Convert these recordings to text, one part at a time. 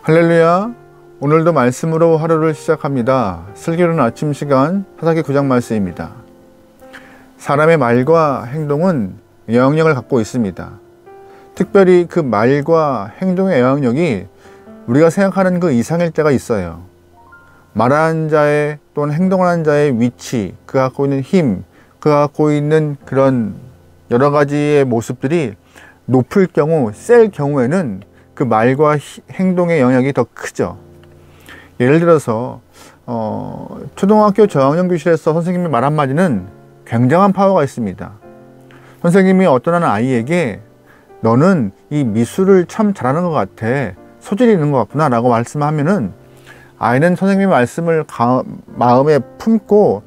할렐루야. 오늘도 말씀으로 하루를 시작합니다. 슬기로운 아침 시간 사사기 9장 말씀입니다. 사람의 말과 행동은 영향력을 갖고 있습니다. 특별히 그 말과 행동의 영향력이 우리가 생각하는 그 이상일 때가 있어요. 말하는 자의 또는 행동하는 자의 위치, 그가 갖고 있는 힘, 그가 갖고 있는 그런 여러 가지의 모습들이 높을 경우, 셀 경우에는 그 말과 행동의 영향이 더 크죠. 예를 들어서 초등학교 저학년 교실에서 선생님이 말 한마디는 굉장한 파워가 있습니다. 선생님이 어떤 한 아이에게 너는 이 미술을 참 잘하는 것 같아, 소질이 있는 것 같구나 라고 말씀하면은 아이는 선생님의 말씀을 마음에 품고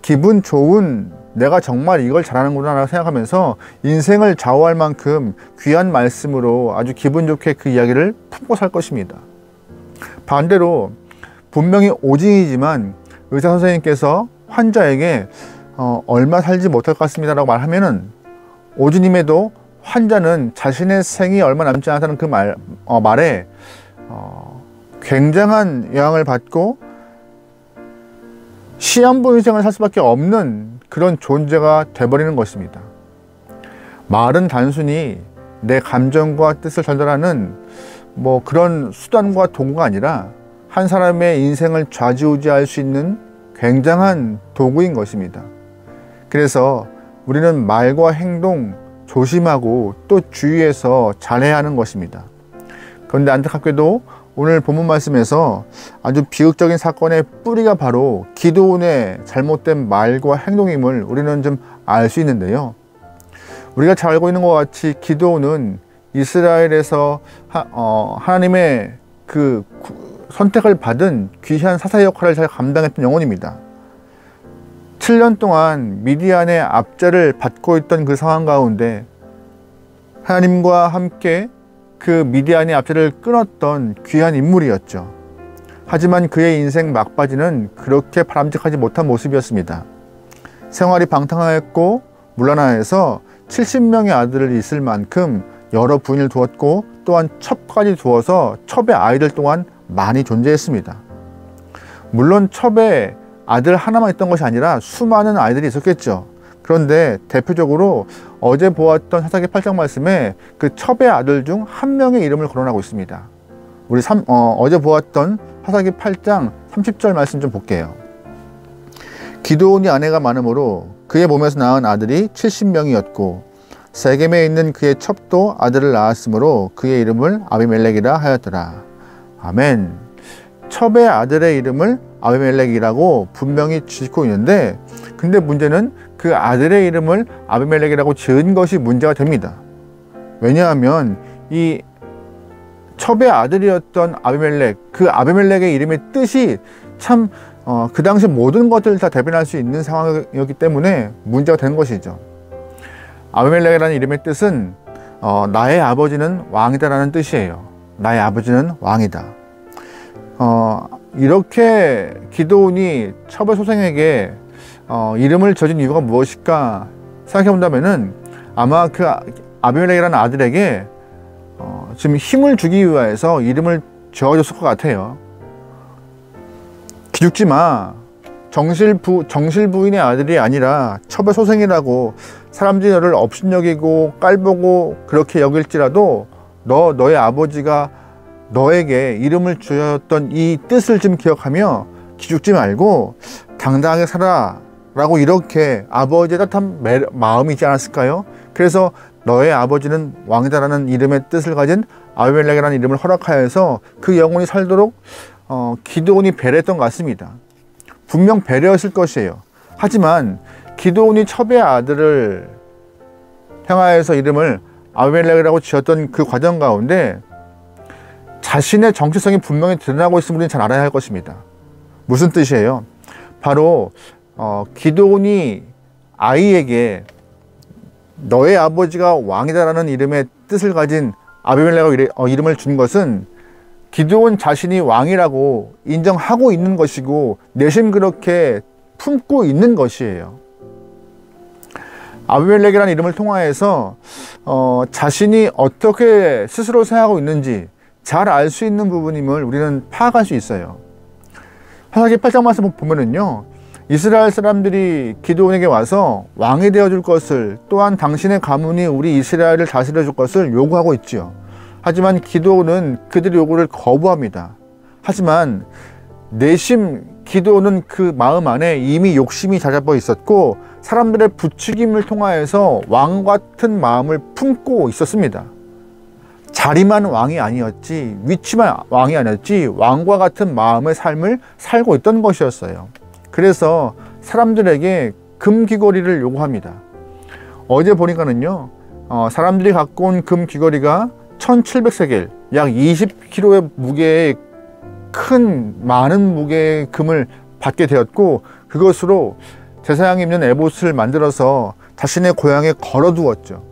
기분 좋은, 내가 정말 이걸 잘하는구나 라고 생각하면서 인생을 좌우할 만큼 귀한 말씀으로 아주 기분 좋게 그 이야기를 품고 살 것입니다. 반대로 분명히 오진이지만 의사 선생님께서 환자에게 얼마 살지 못할 것 같습니다 라고 말하면은 오진임에도 환자는 자신의 생이 얼마 남지 않았다는 그 말에 굉장한 영향을 받고 시한부 인생을 살 수밖에 없는 그런 존재가 돼버리는 것입니다. 말은 단순히 내 감정과 뜻을 전달하는 그런 수단과 도구가 아니라 한 사람의 인생을 좌지우지할 수 있는 굉장한 도구인 것입니다. 그래서 우리는 말과 행동 조심하고 또 주의해서 잘해야 하는 것입니다. 그런데 안타깝게도 오늘 본문 말씀에서 아주 비극적인 사건의 뿌리가 바로 기드온의 잘못된 말과 행동임을 우리는 좀 알 수 있는데요. 우리가 잘 알고 있는 것 같이 기드온은 이스라엘에서 하나님의 그 선택을 받은 귀한 사사의 역할을 잘 감당했던 영혼입니다. 7년 동안 미디안의 압제를 받고 있던 그 상황 가운데 하나님과 함께 그 미디안의 압제를 끊었던 귀한 인물이었죠. 하지만 그의 인생 막바지는 그렇게 바람직하지 못한 모습이었습니다. 생활이 방탕하였고 문란하여서 70명의 아들을 있을 만큼 여러 부인을 두었고 또한 첩까지 두어서 첩의 아이들 또한 많이 존재했습니다. 물론 첩에 아들 하나만 있던 것이 아니라 수많은 아이들이 있었겠죠. 그런데 대표적으로 어제 보았던 사사기 8장 말씀에 그 첩의 아들 중 한 명의 이름을 거론하고 있습니다. 우리 어제 보았던 사사기 8장 30절 말씀 좀 볼게요. 기드온이 아내가 많으므로 그의 몸에서 낳은 아들이 70명이었고 세겜에 있는 그의 첩도 아들을 낳았으므로 그의 이름을 아비멜렉이라 하였더라. 아멘. 첩의 아들의 이름을 아비멜렉이라고 분명히 짓고 있는데, 근데 문제는 그 아들의 이름을 아비멜렉이라고 지은 것이 문제가 됩니다. 왜냐하면 이 첩의 아들이었던 아비멜렉, 그 아비멜렉의 이름의 뜻이 참 그 당시 모든 것들을 다 대변할 수 있는 상황이었기 때문에 문제가 된 것이죠. 아비멜렉이라는 이름의 뜻은 나의 아버지는 왕이다 라는 뜻이에요. 나의 아버지는 왕이다. 이렇게 기드온이 첩의 소생에게 이름을 지어준 이유가 무엇일까 생각해 본다면은 아마 그 아비멜렉이라는 아들에게 지금 힘을 주기 위해서 이름을 지어줬을 것 같아요. 기죽지 마. 정실부인의 아들이 아니라 첩의 소생이라고 사람들이 너를 업신여기고 깔보고 그렇게 여길지라도 너의 아버지가 너에게 이름을 주었던 이 뜻을 좀 기억하며 기죽지 말고 당당하게 살아 라고 이렇게 아버지의 따뜻한 마음이 있지 않았을까요? 그래서 너의 아버지는 왕이다라는 이름의 뜻을 가진 아비멜렉이라는 이름을 허락하여서 그 영혼이 살도록 기드온이 배려했던 것 같습니다. 분명 배려했을 것이에요. 하지만 기드온이 첩의 아들을 향하여서 이름을 아비멜렉이라고 지었던 그 과정 가운데 자신의 정체성이 분명히 드러나고 있음을 우리는 잘 알아야 할 것입니다. 무슨 뜻이에요? 바로 기드온이 아이에게 너의 아버지가 왕이다라는 이름의 뜻을 가진 아비멜렉 이름을 준 것은 기드온 자신이 왕이라고 인정하고 있는 것이고 내심 그렇게 품고 있는 것이에요. 아비멜렉이라는 이름을 통하여서 자신이 어떻게 스스로 생각하고 있는지, 잘 알 수 있는 부분임을 우리는 파악할 수 있어요. 사사기 8장 말씀 보면은요, 이스라엘 사람들이 기드온에게 와서 왕이 되어줄 것을, 또한 당신의 가문이 우리 이스라엘을 다스려줄 것을 요구하고 있지요. 하지만 기드온은 그들의 요구를 거부합니다. 하지만 내심 기드온은 그 마음 안에 이미 욕심이 자잡아 있었고 사람들의 부추김을 통하여서 왕 같은 마음을 품고 있었습니다. 자리만 왕이 아니었지, 위치만 왕이 아니었지, 왕과 같은 마음의 삶을 살고 있던 것이었어요. 그래서 사람들에게 금 귀걸이를 요구합니다. 어제 보니까는요, 사람들이 갖고 온 금 귀걸이가 1700세겔, 약 20kg의 무게의 많은 무게의 금을 받게 되었고, 그것으로 제사장이 입는 에봇을 만들어서 자신의 고향에 걸어두었죠.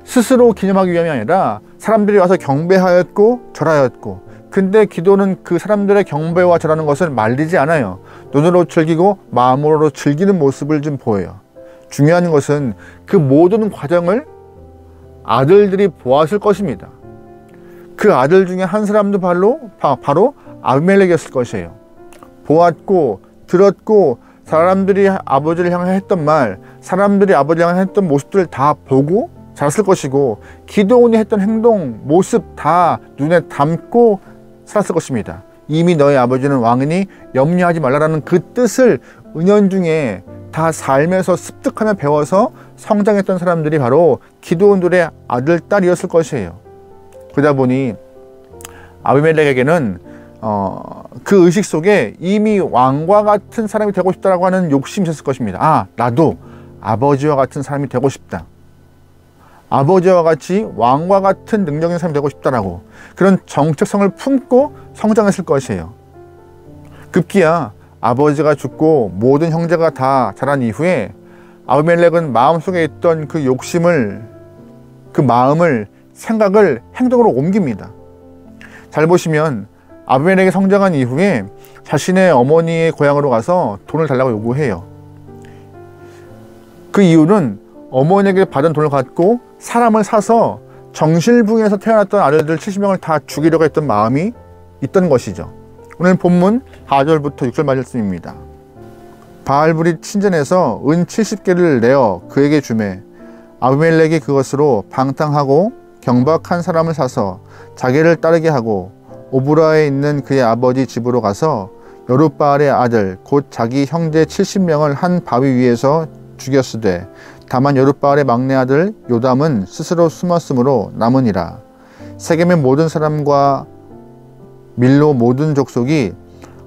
스스로 기념하기 위함이 아니라 사람들이 와서 경배하였고 절하였고, 근데 기도는 그 사람들의 경배와 절하는 것을 말리지 않아요. 눈으로 즐기고 마음으로 즐기는 모습을 좀 보여요. 중요한 것은 그 모든 과정을 아들들이 보았을 것입니다. 그 아들 중에 한 사람도 바로 아비멜렉이었을 것이에요. 보았고 들었고, 사람들이 아버지를 향해 했던 말, 사람들이 아버지를 향해 했던 모습들을 다 보고 자랐을 것이고, 기드온이 했던 행동, 모습 다 눈에 담고 살았을 것입니다. 이미 너희 아버지는 왕이니 염려하지 말라라는 그 뜻을 은연중에 다 삶에서 습득하며 배워서 성장했던 사람들이 바로 기드온들의 아들, 딸이었을 것이에요. 그러다 보니 아비멜렉에게는 그 의식 속에 이미 왕과 같은 사람이 되고 싶다라고 하는 욕심이 있었을 것입니다. 나도 아버지와 같은 사람이 되고 싶다. 아버지와 같이 왕과 같은 능력 있는 사람이 되고 싶다라고 그런 정체성을 품고 성장했을 것이에요. 급기야 아버지가 죽고 모든 형제가 다 자란 이후에 아비멜렉은 마음속에 있던 그 욕심을, 그 마음을, 생각을 행동으로 옮깁니다. 잘 보시면 아비멜렉이 성장한 이후에 자신의 어머니의 고향으로 가서 돈을 달라고 요구해요. 그 이유는 어머니에게 받은 돈을 갖고 사람을 사서 정실부인에서 태어났던 아들들 70명을 다 죽이려고 했던 마음이 있던 것이죠. 오늘 본문 4절부터 6절 말씀입니다. 바알불이 친전에서 은 70개를 내어 그에게 주매 아비멜렉이 그것으로 방탕하고 경박한 사람을 사서 자기를 따르게 하고 오브라에 있는 그의 아버지 집으로 가서 여룻바알의 아들 곧 자기 형제 70명을 한 바위 위에서 죽였으되 다만 여룻바알의 막내 아들 요담은 스스로 숨었으므로 남으니라. 세겜의 모든 사람과 밀로 모든 족속이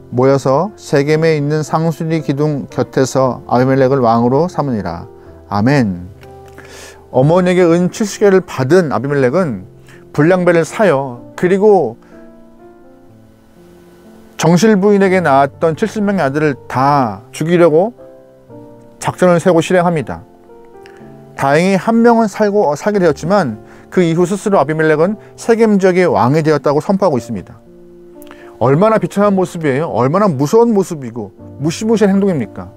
모여서 세겜에 있는 상수리 기둥 곁에서 아비멜렉을 왕으로 삼으니라. 아멘. 어머니에게 은 70개를 받은 아비멜렉은 불량배를 사요. 그리고 정실부인에게 낳았던 70명의 아들을 다 죽이려고 작전을 세우고 실행합니다. 다행히 한 명은 살게 되었지만 그 이후 스스로 아비멜렉은 세겜 지역의 왕이 되었다고 선포하고 있습니다. 얼마나 비참한 모습이에요. 얼마나 무서운 모습이고 무시무시한 행동입니까?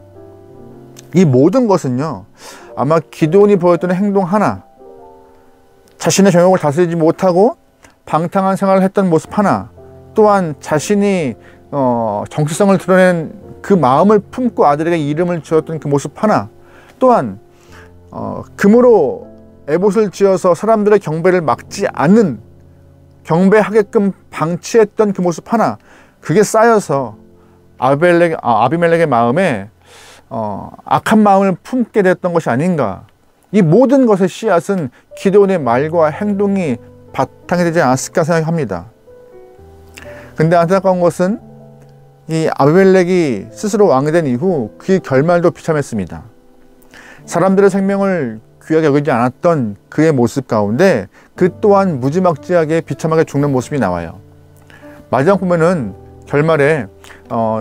이 모든 것은요, 아마 기드온이 보였던 행동 하나, 자신의 정욕을 다스리지 못하고 방탕한 생활을 했던 모습 하나, 또한 자신이 정체성을 드러낸 그 마음을 품고 아들에게 이름을 지었던 그 모습 하나, 또한 금으로 에봇을 지어서 사람들의 경배를 막지 않는, 경배하게끔 방치했던 그 모습 하나, 그게 쌓여서 아비멜렉의 마음에 악한 마음을 품게 됐던 것이 아닌가. 이 모든 것의 씨앗은 기드온의 말과 행동이 바탕이 되지 않았을까 생각합니다. 근데 안타까운 것은 이 아비멜렉이 스스로 왕이 된 이후 그의 결말도 비참했습니다. 사람들의 생명을 귀하게 여기지 않았던 그의 모습 가운데 그 또한 무지막지하게 비참하게 죽는 모습이 나와요. 마지막 보면은 결말에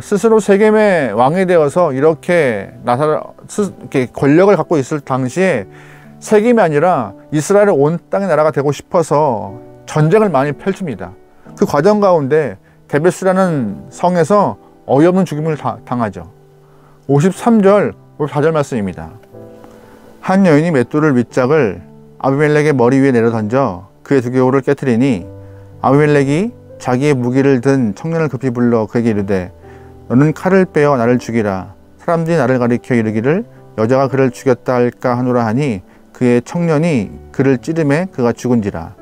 스스로 세겜의 왕이 되어서 이렇게 권력을 갖고 있을 당시에 세겜이 아니라 이스라엘의 온 땅의 나라가 되고 싶어서 전쟁을 많이 펼칩니다. 그 과정 가운데 데베스라는 성에서 어이없는 죽임을 당하죠. 53절, 54절 말씀입니다. 한 여인이 맷돌을 윗짝을 아비멜렉의 머리 위에 내려 던져 그의 두개골을 깨트리니 아비멜렉이 자기의 무기를 든 청년을 급히 불러 그에게 이르되 너는 칼을 빼어 나를 죽이라. 사람들이 나를 가리켜 이르기를 여자가 그를 죽였다 할까 하노라 하니 그의 청년이 그를 찌르매 그가 죽은지라.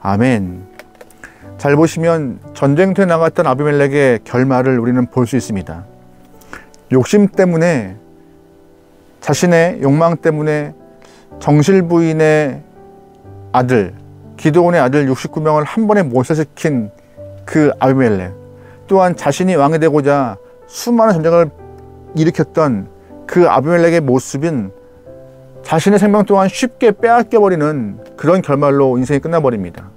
아멘. 잘 보시면 전쟁터에 나갔던 아비멜렉의 결말을 우리는 볼 수 있습니다. 욕심 때문에, 자신의 욕망 때문에 정실부인의 아들, 기드온의 아들 69명을 한 번에 몰살시킨 그 아비멜렉, 또한 자신이 왕이 되고자 수많은 전쟁을 일으켰던 그 아비멜렉의 모습은 자신의 생명 또한 쉽게 빼앗겨버리는 그런 결말로 인생이 끝나버립니다.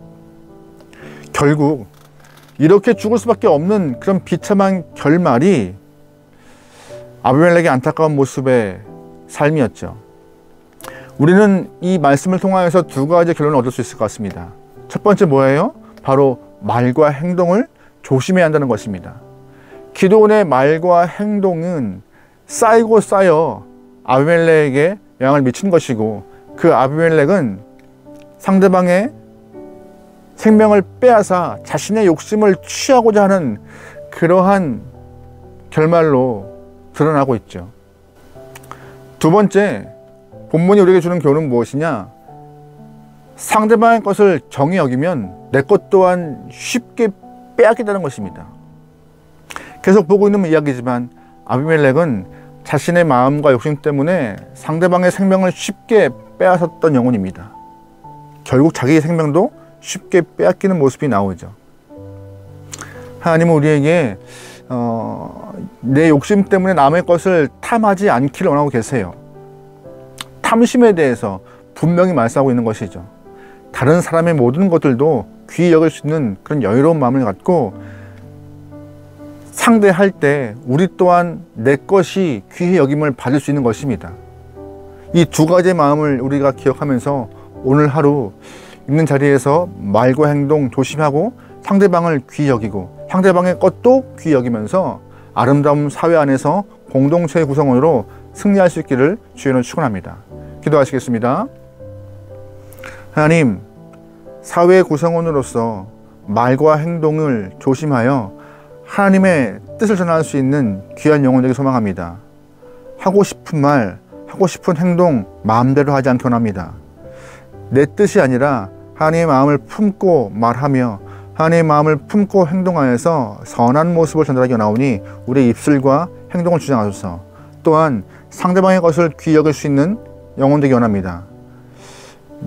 결국 이렇게 죽을 수밖에 없는 그런 비참한 결말이 아비멜렉의 안타까운 모습의 삶이었죠. 우리는 이 말씀을 통하여서 두 가지 결론을 얻을 수 있을 것 같습니다. 첫 번째 뭐예요? 바로 말과 행동을 조심해야 한다는 것입니다. 기드온의 말과 행동은 쌓이고 쌓여 아비멜렉에게 영향을 미친 것이고, 그 아비멜렉은 상대방의 생명을 빼앗아 자신의 욕심을 취하고자 하는 그러한 결말로 드러나고 있죠. 두 번째, 본문이 우리에게 주는 교훈은 무엇이냐? 상대방의 것을 정히 여기면 내 것 또한 쉽게 빼앗긴다는 것입니다. 계속 보고 있는 이야기지만 아비멜렉은 자신의 마음과 욕심 때문에 상대방의 생명을 쉽게 빼앗았던 영혼입니다. 결국 자기의 생명도 쉽게 빼앗기는 모습이 나오죠. 하나님은 우리에게 내 욕심 때문에 남의 것을 탐하지 않기를 원하고 계세요. 탐심에 대해서 분명히 말씀하고 있는 것이죠. 다른 사람의 모든 것들도 귀히 여길 수 있는 그런 여유로운 마음을 갖고 상대할 때 우리 또한 내 것이 귀히 여김을 받을 수 있는 것입니다. 이 두 가지의 마음을 우리가 기억하면서 오늘 하루 있는 자리에서 말과 행동 조심하고 상대방을 귀히 여기고 상대방의 것도 귀히 여기면서 아름다운 사회 안에서 공동체의 구성원으로 승리할 수 있기를 주의로 축원합니다. 기도하시겠습니다. 하나님, 사회의 구성원으로서 말과 행동을 조심하여 하나님의 뜻을 전할 수 있는 귀한 영혼 되기 소망합니다. 하고 싶은 말, 하고 싶은 행동 마음대로 하지 않기 원합니다. 내 뜻이 아니라 하나님의 마음을 품고 말하며 하나님의 마음을 품고 행동하여서 선한 모습을 전달하기 원하오니 우리의 입술과 행동을 주장하소서. 또한 상대방의 것을 귀히 여길 수 있는 영혼 되기 원합니다.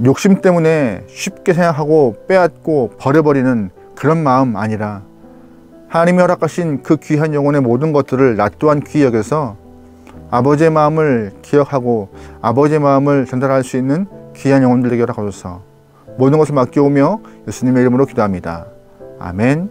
욕심 때문에 쉽게 생각하고 빼앗고 버려버리는 그런 마음 아니라 하나님이 허락하신 그 귀한 영혼의 모든 것들을 나 또한 귀히 여겨서 아버지의 마음을 기억하고 아버지의 마음을 전달할 수 있는 귀한 영혼들 되게 허락하소서. 모든 것을 맡겨오며 예수님의 이름으로 기도합니다. 아멘.